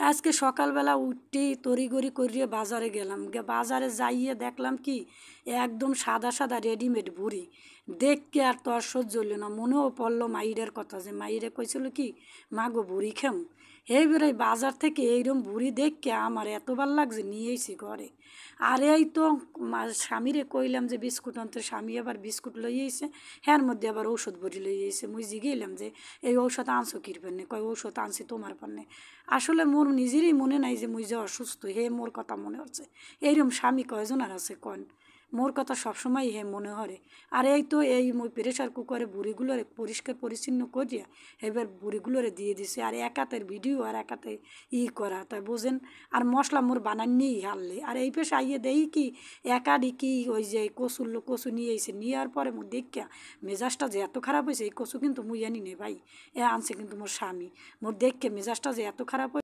আজকে সকালবেলা উঠেই তড়িঘড়ি করিয়ে বাজারে গেলাম বাজারে যাইয়ে দেখলাম কি একদম সাদা সাদা রেডিমেড বুড়ি দেখকে আর তো আর সহ্য হইল না, মনেও পড়লো মাইরের কথা যে মাইরে কইছিল কি মা গো বুড়ি খেম। এইবারে বাজার থেকে এইরকম বুড়ি দেখকে আমার এত ভাল লাগছে, নিয়ে এসি ঘরে। আর এই তো স্বামীরে কইলাম যে বিস্কুট আনতে, স্বামী আবার বিস্কুট লই এসে, হ্যার মধ্যে আবার ঔষধ বড়ি লই এসে। মুই জিগেলাম যে এই ঔষধ আনছো কির পান্নে, কয় ঔষধ আনছি তোমার পান্নে। আসলে মোর নিজেরই মনে নাই যে মুই যে অসুস্থ, হে মোর কথা মনে হচ্ছে। এইরকম স্বামী কয়জনের আছে কন, মোর কথা সবসময় হে মনে হরে। আর এই তো এই মুই প্রেশার কুকারে বুড়িগুলোরে পরিষ্কার পরিচ্ছন্ন করিয়া এবার বুড়িগুলোরে দিয়ে দিছে। আর এক হাতের ভিডিও আর এক হাতে করা, তাই বোঝেন। আর মশলা মোর বানান্যেই হারলে। আর এই পেশে আইয়ে দেই কি একাডি কি ওই যে কচু নিয়ে এসে, নেওয়ার পরে মুই দেখা মেজাজটা যে এত খারাপ হয়েছে। এই কচু কিন্তু মুই আনি নে ভাই, এ আনছে কিন্তু মোর স্বামী। মোর দেখকে মেজাজটা যে এত খারাপ